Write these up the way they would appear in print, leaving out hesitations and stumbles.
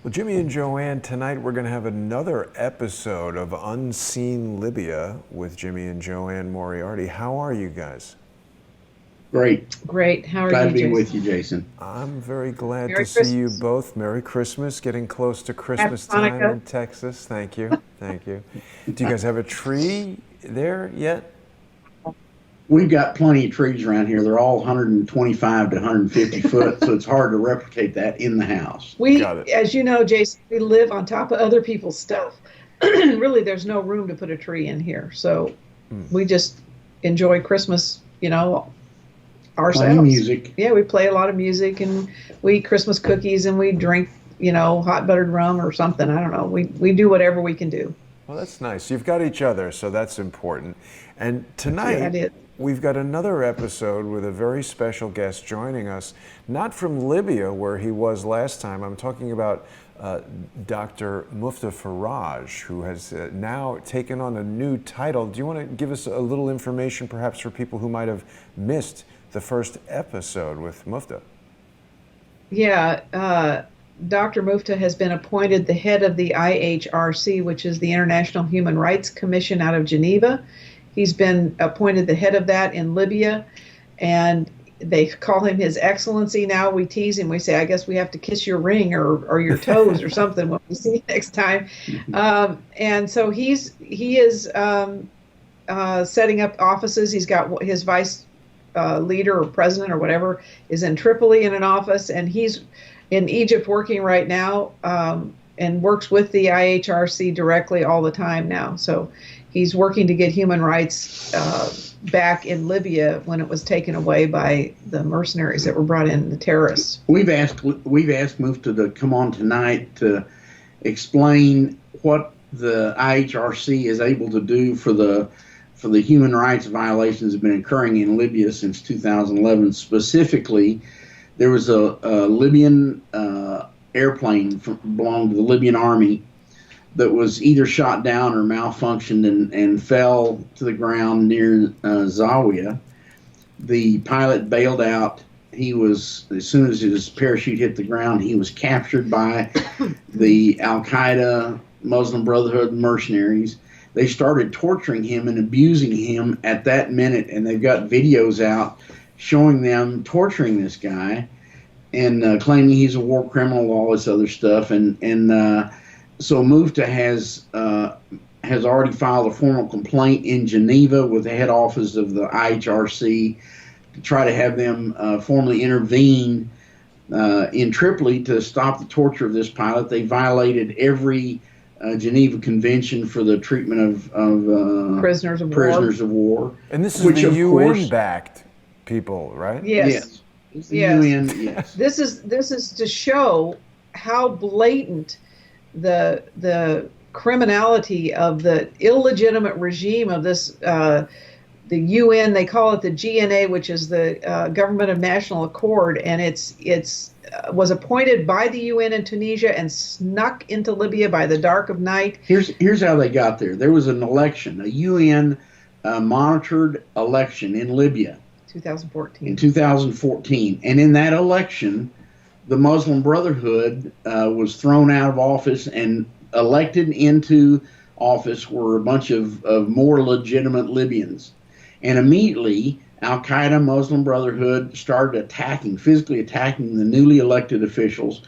Well, Jimmy and JoAnne, tonight we're going to have another episode of Unseen Libya with Jimmy and JoAnne Moriarty. How are you guys? Great. Great. How are Glad you, to be Jason? with you, Jason. I'm very glad Merry to see you Christmas. both. Merry Christmas. Getting close to Christmas Happy time Hanukkah. in Texas. Thank you. Thank you. Do you guys have a tree there yet? We've got plenty of trees around here. They're all 125 to 150 foot, so it's hard to replicate that in the house. We, Got it. as you know, Jason, we live on top of other people's stuff. Really, there's no room to put a tree in here. So we just enjoy Christmas, ourselves. Plenty of music. Yeah, we play a lot of music and we eat Christmas cookies and we drink, hot buttered rum or something. I don't know. We do whatever we can do. Well, that's nice. You've got each other, so that's important. And tonight, Yeah, we've got another episode with a very special guest joining us, not from Libya, where he was last time. I'm talking about Dr. Mufta Faraj, who has now taken on a new title. Do you want to give us a little information, perhaps, for people who might have missed the first episode with Mufta? Yeah, Dr. Mufta has been appointed the head of the IHRC, which is the International Human Rights Commission out of Geneva. He's been appointed the head of that in Libya, and they call him His Excellency now. We tease him. We say, I guess we have to kiss your ring or your toes or something when we see you next time. And so he is setting up offices. He's got his vice leader or president or whatever is in Tripoli in an office, and he's in Egypt working right now and works with the IHRC directly all the time now. So he's working to get human rights back in Libya when it was taken away by the mercenaries that were brought in, the terrorists. We've asked Mufta to come on tonight to explain what the IHRC is able to do for the human rights violations that have been occurring in Libya since 2011. Specifically, there was a Libyan airplane belonged to the Libyan army that was either shot down or malfunctioned and fell to the ground near Zawiya. The pilot bailed out. As soon as his parachute hit the ground, he was captured by the Al-Qaeda Muslim Brotherhood mercenaries. They started torturing him and abusing him at that minute, and they've got videos out showing them torturing this guy and claiming he's a war criminal, all this other stuff. So Mufta has already filed a formal complaint in Geneva with the head office of the IHRC to try to have them formally intervene in Tripoli to stop the torture of this pilot. They violated every Geneva Convention for the treatment of Prisoners of war. And this is which, the of UN-backed people, right? Yes. It's the Yes. UN, yes. This is to show how blatant the criminality of the illegitimate regime of this the UN. They call it the GNA, which is the Government of National Accord, and it's was appointed by the UN in Tunisia and snuck into Libya by the dark of night. Here's how they got there. There was an election, a UN monitored election in Libya 2014. in 2014, and in that election, the Muslim Brotherhood was thrown out of office, and elected into office were a bunch of more legitimate Libyans. And immediately, Al-Qaeda, Muslim Brotherhood started physically attacking the newly elected officials,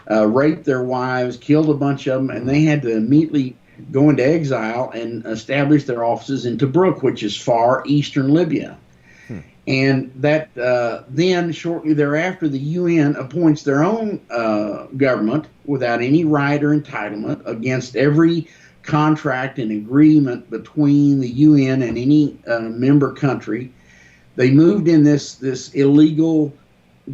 raped their wives, killed a bunch of them, and they had to immediately go into exile and establish their offices in Tobruk, which is far eastern Libya. And that then shortly thereafter, the UN appoints their own government without any right or entitlement against every contract and agreement between the UN and any member country. They moved in this illegal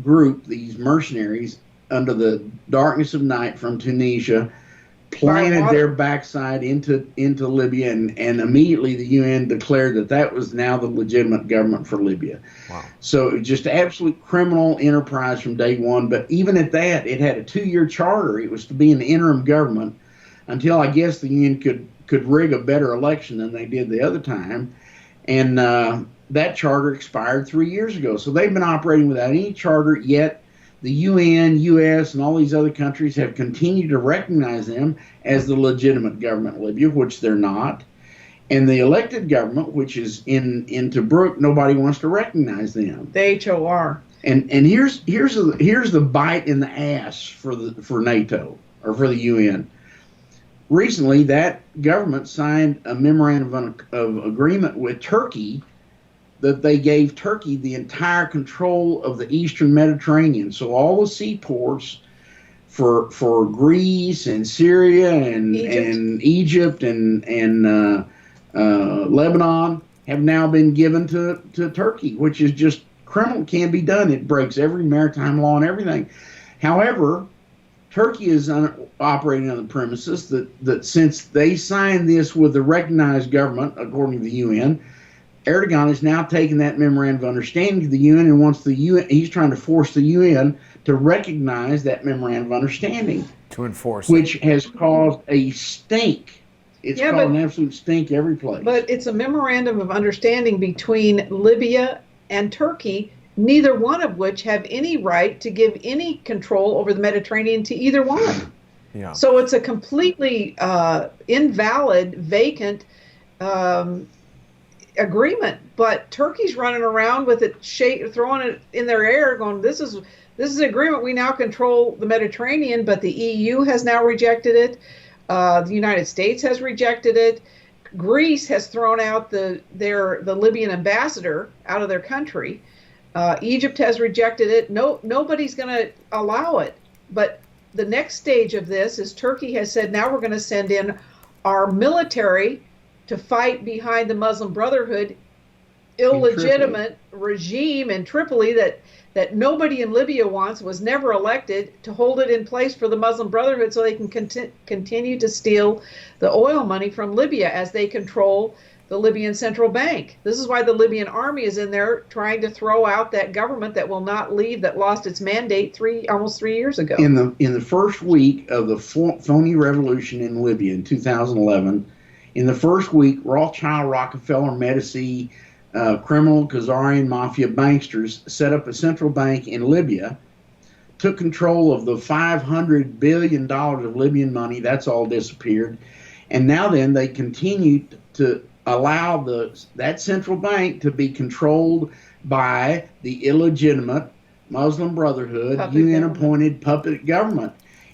group, these mercenaries, under the darkness of night from Tunisia, planted their backside into Libya, and immediately the UN declared that was now the legitimate government for Libya. Wow. So it was just absolute criminal enterprise from day one. But even at that, it had a 2-year charter. It was to be an interim government until I guess the UN could rig a better election than they did the other time. And that charter expired 3 years ago. So they've been operating without any charter, yet the UN, US, and all these other countries have continued to recognize them as the legitimate government of Libya, which they're not. And the elected government, which is in Tobruk, nobody wants to recognize them. The HOR. And here's the bite in the ass for NATO or for the UN. Recently, that government signed a memorandum of agreement with Turkey that they gave Turkey the entire control of the Eastern Mediterranean. So all the seaports for Greece and Syria and Egypt and Lebanon have now been given to Turkey, which is just criminal. Can't be done. It breaks every maritime law and everything. However, Turkey is operating on the premises that since they signed this with the recognized government, according to the UN, Erdogan is now taking that memorandum of understanding to the UN and wants the UN. He's trying to force the UN to recognize that memorandum of understanding, to enforce which has caused a stink. It's caused an absolute stink every place. But it's a memorandum of understanding between Libya and Turkey, neither one of which have any right to give any control over the Mediterranean to either one. Yeah. So it's a completely invalid, vacant agreement. But Turkey's running around with it, throwing it in their air, going, "This is an agreement. We now control the Mediterranean." But the EU has now rejected it. The United States has rejected it. Greece has thrown out the Libyan ambassador out of their country. Egypt has rejected it. Nobody's going to allow it. But the next stage of this is Turkey has said, now we're going to send in our military to fight behind the Muslim Brotherhood illegitimate regime in Tripoli that nobody in Libya wants, was never elected, to hold it in place for the Muslim Brotherhood so they can continue to steal the oil money from Libya as they control the Libyan central bank. This is why the Libyan army is in there trying to throw out that government that will not leave, that lost its mandate almost 3 years ago. In the first week of the phony revolution in Libya in 2011, in the first week, Rothschild, Rockefeller, Medici, criminal Khazarian mafia banksters set up a central bank in Libya, took control of the $500 billion of Libyan money. That's all disappeared. And now then they continue to allow that central bank to be controlled by the illegitimate Muslim Brotherhood, UN-appointed puppet government.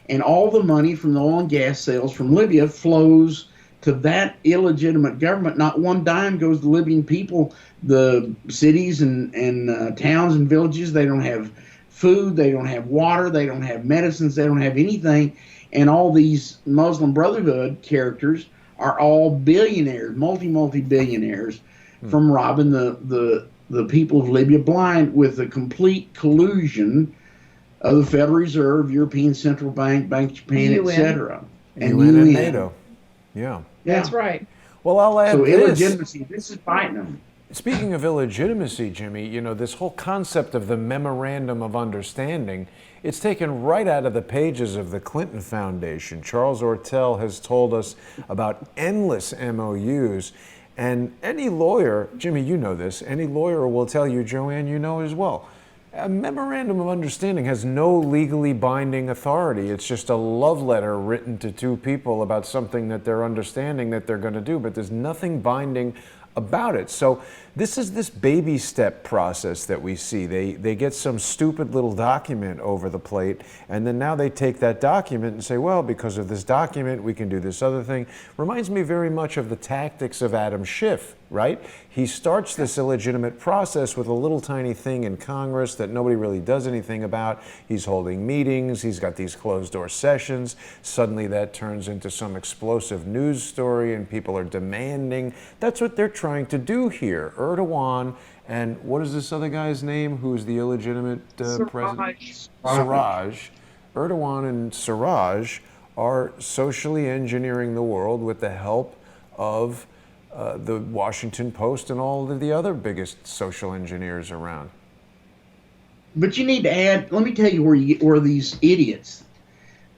And all the money from the oil and gas sales from Libya flows to that illegitimate government. Not one dime goes to Libyan people. The cities and towns and villages, they don't have food, they don't have water, they don't have medicines, they don't have anything. And all these Muslim Brotherhood characters are all billionaires, multi-billionaires, from robbing the people of Libya blind, with the complete collusion of the Federal Reserve, European Central Bank, Bank of Japan, etc. And UN and NATO. Yeah. That's right. Well, I'll add so this. Illegitimacy, this is fighting them. Speaking of illegitimacy, Jimmy, this whole concept of the Memorandum of Understanding, it's taken right out of the pages of the Clinton Foundation. Charles Ortel has told us about endless MOUs. And any lawyer, Jimmy, you know this, any lawyer will tell you, JoAnne, you know as well, a Memorandum of Understanding has no legally binding authority. It's just a love letter written to two people about something that they're understanding that they're going to do, but there's nothing binding about it. So this is this baby step process that we see. They get some stupid little document over the plate, and then now they take that document and say, well, because of this document, we can do this other thing. Reminds me very much of the tactics of Adam Schiff, right? He starts this illegitimate process with a little tiny thing in Congress that nobody really does anything about. He's holding meetings, he's got these closed door sessions. Suddenly that turns into some explosive news story and people are demanding. That's what they're trying to do here. Erdogan and what is this other guy's name who's the illegitimate president? Siraj. Erdogan and Siraj are socially engineering the world with the help of the Washington Post and all of the other biggest social engineers around. But you need to add, let me tell you where these idiots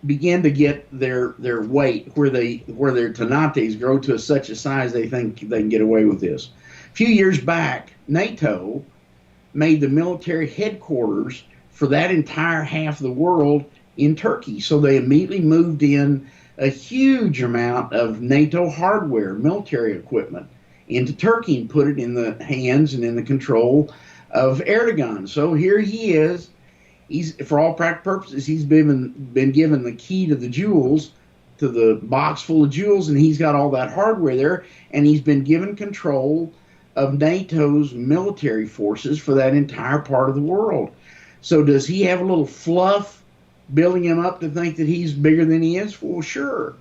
begin to get their weight, where their tenates grow to such a size they think they can get away with this. A few years back, NATO made the military headquarters for that entire half of the world in Turkey. So they immediately moved in a huge amount of NATO hardware, military equipment, into Turkey and put it in the hands and in the control of Erdogan. So here he is. He's, for all practical purposes, he's been given the key to the jewels, to the box full of jewels, and he's got all that hardware there, and he's been given control of NATO's military forces for that entire part of the world. So does he have a little fluff building him up to think that he's bigger than he is? Well, sure.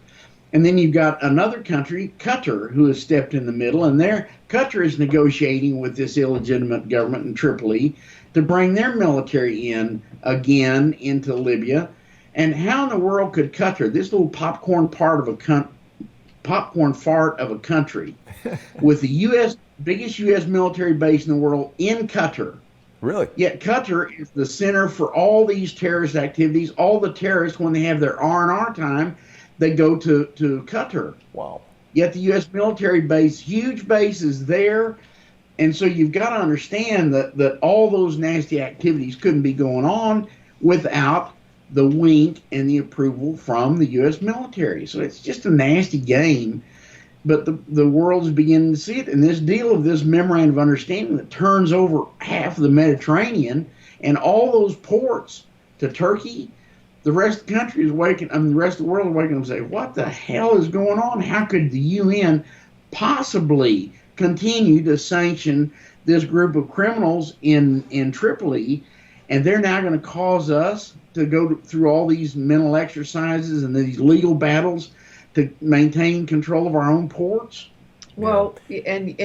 And then you've got another country, Qatar, who has stepped in the middle, and Qatar is negotiating with this illegitimate government in Tripoli to bring their military in again into Libya. And how in the world could Qatar, this little popcorn fart of a country, with the biggest U.S. military base in the world in Qatar? Really? Yet Qatar is the center for all these terrorist activities. All the terrorists, when they have their R&R time, they go to Qatar. Wow. Yet the U.S. military base, huge bases there. And so you've got to understand that all those nasty activities couldn't be going on without the wink and the approval from the U.S. military. So it's just a nasty game. But the world is beginning to see it. And this deal of this memorandum of understanding that turns over half of the Mediterranean and all those ports to Turkey, the rest of the country is waking, the rest of the world is waking up and saying, what the hell is going on? How could the UN possibly continue to sanction this group of criminals in Tripoli? And they're now going to cause us to go through all these mental exercises and these legal battles to maintain control of our own ports? Well, and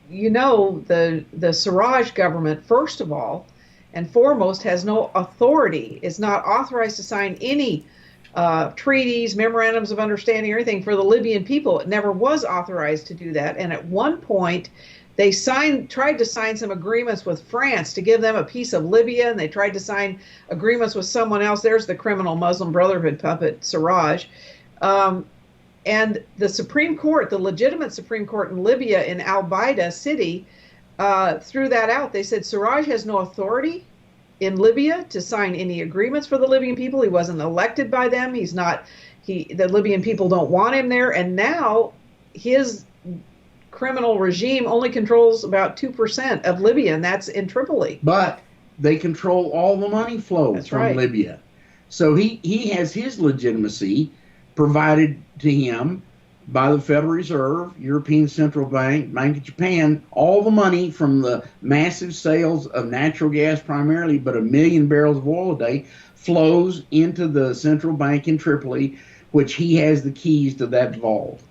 you know, the Sarraj government, first of all and foremost, has no authority, is not authorized to sign any treaties, memorandums of understanding, or anything for the Libyan people. It never was authorized to do that. And at one point, they tried to sign some agreements with France to give them a piece of Libya, and they tried to sign agreements with someone else. There's the criminal Muslim Brotherhood puppet, Sarraj. And the Supreme Court, the legitimate Supreme Court in Libya, in Al Baida city, threw that out. They said Sarraj has no authority in Libya to sign any agreements for the Libyan people. He wasn't elected by them. The Libyan people don't want him there. And now his criminal regime only controls about 2% of Libya, and that's in Tripoli. But they control all the money flow from Libya. So he has his legitimacy provided to him by the Federal Reserve, European Central Bank, Bank of Japan. All the money from the massive sales of natural gas primarily, but 1 million barrels of oil a day, flows into the central bank in Tripoli, which he has the keys to that vault.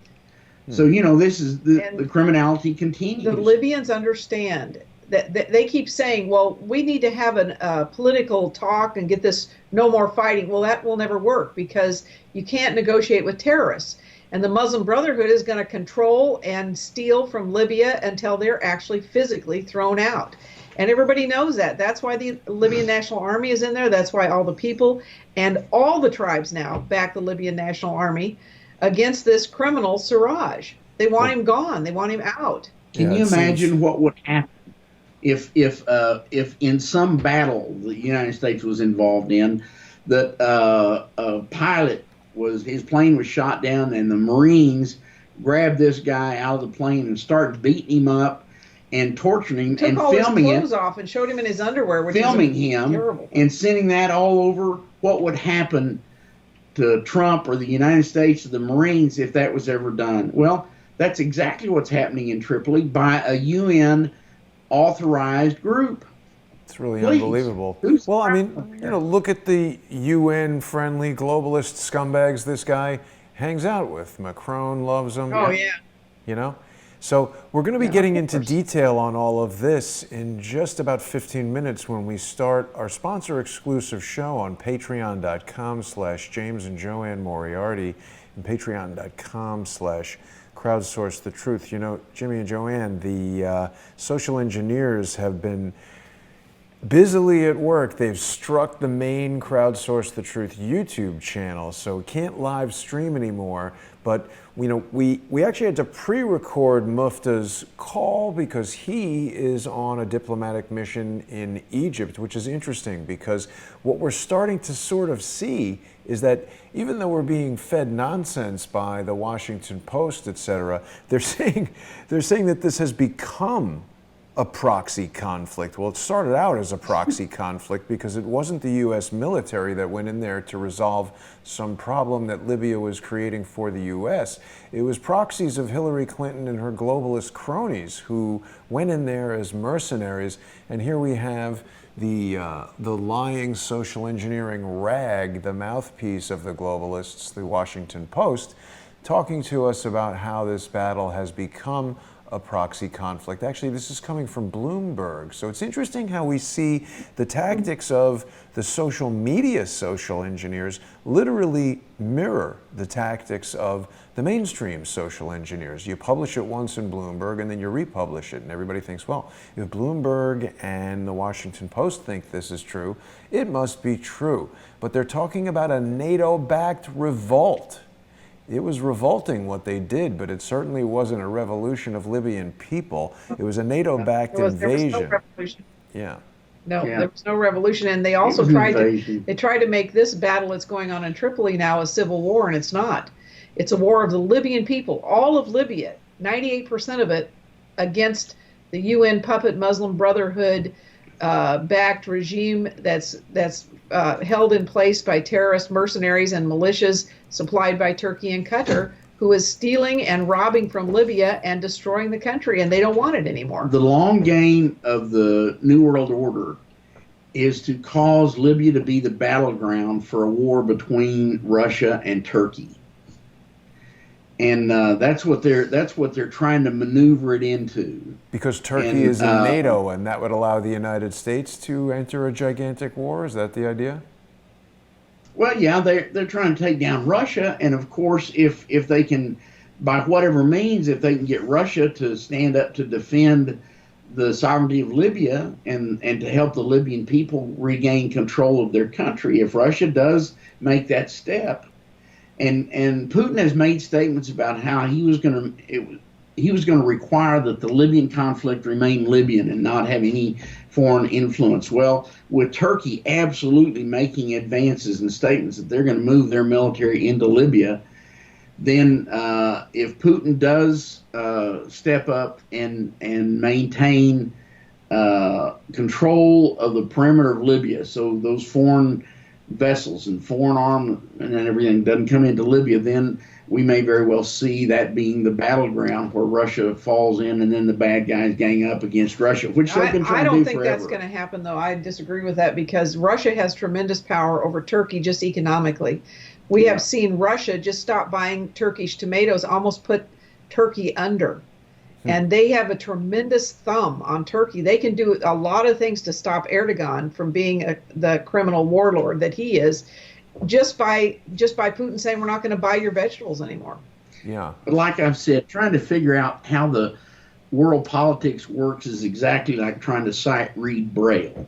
So, you know, this is the criminality continues. The Libyans understand that they keep saying, well, we need to have a political talk and get this no more fighting. Well, that will never work because you can't negotiate with terrorists. And the Muslim Brotherhood is going to control and steal from Libya until they're actually physically thrown out. And everybody knows that. That's why the Libyan National Army is in there. That's why all the people and all the tribes now back the Libyan National Army against this criminal Sarraj. They want him gone. They want him out. Can you imagine what would happen if in some battle the United States was involved in, that a pilot his plane was shot down and the Marines grabbed this guy out of the plane and started beating him up and torturing him and filming his clothes off and showed him in his underwear, which filming is him terrible. And sending that all over? What would happen to Trump or the United States or the Marines if that was ever done? Well, that's exactly what's happening in Tripoli by a UN authorized group. It's really unbelievable. Well, I mean, you know, look at the UN-friendly globalist scumbags this guy hangs out with. Macron loves them. Oh, yeah. You know? So we're going to be getting into detail on all of this in just about 15 minutes when we start our sponsor-exclusive show on patreon.com/James and JoAnne Moriarty and patreon.com/Crowdsource the Truth. You know, Jimmy and JoAnne, the social engineers have been Busily at work, they've struck the main Crowdsource the Truth YouTube channel, so we can't live stream anymore. But we actually had to pre-record Mufta's call because he is on a diplomatic mission in Egypt, which is interesting because what we're starting to sort of see is that even though we're being fed nonsense by the Washington Post, etc., they're saying that this has become a proxy conflict. Well, it started out as a proxy conflict because it wasn't the U.S. military that went in there to resolve some problem that Libya was creating for the U.S. It was proxies of Hillary Clinton and her globalist cronies who went in there as mercenaries. And here we have the lying social engineering rag, the mouthpiece of the globalists, the Washington Post, talking to us about how this battle has become a proxy conflict. Actually, this is coming from Bloomberg. So it's interesting how we see the tactics of the social media social engineers literally mirror the tactics of the mainstream social engineers. You publish it once in Bloomberg and then you republish it, and everybody thinks, well, if Bloomberg and the Washington Post think this is true, it must be true. But they're talking about a NATO-backed revolt. It was revolting what they did, but it certainly wasn't a revolution of Libyan people. It was a NATO-backed invasion. There was no revolution. Yeah. No, there was no revolution, and they also tried to make this battle that's going on in Tripoli now a civil war, and it's not. It's a war of the Libyan people, all of Libya, 98% of it, against the UN puppet Muslim Brotherhood backed regime that's held in place by terrorist mercenaries and militias supplied by Turkey and Qatar, who is stealing and robbing from Libya and destroying the country, and they don't want it anymore. The long game of the New World Order is to cause Libya to be the battleground for a war between Russia and Turkey. And that's what they're trying to maneuver it into. Because Turkey is in NATO, and that would allow the United States to enter a gigantic war. Is that the idea? Well, yeah, they're trying to take down Russia, and of course, if they can, by whatever means, if they can get Russia to stand up to defend the sovereignty of Libya and to help the Libyan people regain control of their country, if Russia does make that step. And Putin has made statements about how he was going to require that the Libyan conflict remain Libyan and not have any foreign influence. Well, with Turkey absolutely making advances and statements that they're going to move their military into Libya, then if Putin does step up and maintain control of the perimeter of Libya, so those foreign vessels and foreign armament and everything doesn't come into Libya, then we may very well see that being the battleground where Russia falls in and then the bad guys gang up against Russia, which they've been trying to do forever. I don't think that's going to happen, though. I disagree with that because Russia has tremendous power over Turkey just economically. We have seen Russia just stop buying Turkish tomatoes, almost put Turkey under. And they have a tremendous thumb on Turkey. They can do a lot of things to stop Erdogan from being the criminal warlord that he is, just by Putin saying we're not going to buy your vegetables anymore. Yeah. But like I've said, trying to figure out how the world politics works is exactly like trying to sight read Braille.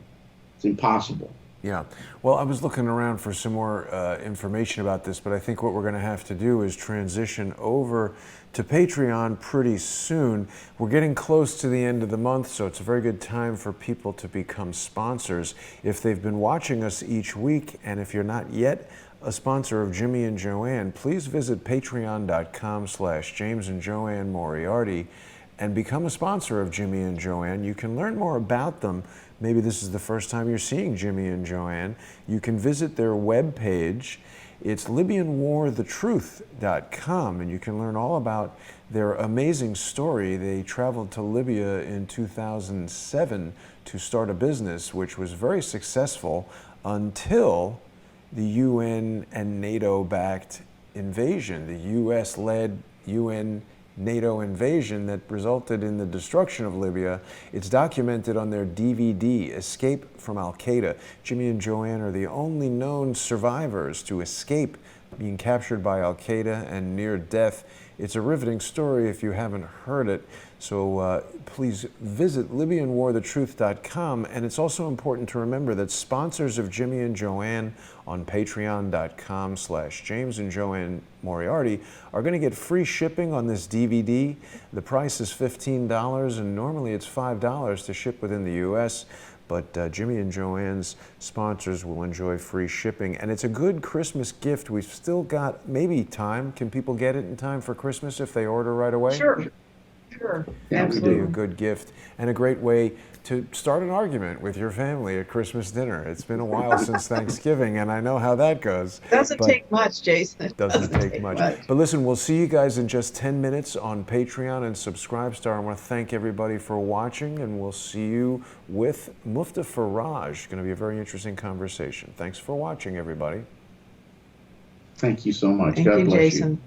It's impossible. Yeah. Well, I was looking around for some more information about this, but I think what we're going to have to do is transition over to Patreon pretty soon. We're getting close to the end of the month, so it's a very good time for people to become sponsors. If they've been watching us each week, and if you're not yet a sponsor of Jimmy and JoAnne, please visit patreon.com/James and JoAnne Moriarty and become a sponsor of Jimmy and JoAnne. You can learn more about them. Maybe this is the first time you're seeing Jimmy and JoAnne. You can visit their webpage. It's LibyanWarTheTruth.com, and you can learn all about their amazing story. They traveled to Libya in 2007 to start a business, which was very successful until the UN and NATO-backed invasion, the US-led UN NATO invasion that resulted in the destruction of Libya. It's documented on their DVD, Escape from Al-Qaeda. Jimmy and JoAnne are the only known survivors to escape being captured by Al-Qaeda and near death It's a riveting story if you haven't heard it. So please visit LibyanWarTheTruth.com. And it's also important to remember that sponsors of Jimmy and JoAnne on Patreon.com/James and JoAnne Moriarty are going to get free shipping on this DVD. The price is $15, and normally it's $5 to ship within the U.S., but Jimmy and JoAnne's sponsors will enjoy free shipping. And it's a good Christmas gift. We've still got maybe time. Can people get it in time for Christmas if they order right away? Sure. Sure. Yeah, It would Absolutely. be a good gift and a great way to start an argument with your family at Christmas dinner. It's been a while since Thanksgiving, and I know how that goes. Doesn't but take much, Jason. It doesn't take much. But listen, we'll see you guys in just 10 minutes on Patreon and Subscribestar. I want to thank everybody for watching, and we'll see you with Mufta Faraj. It's going to be a very interesting conversation. Thanks for watching, everybody. Thank you so much. Thank God you, bless Jason. you.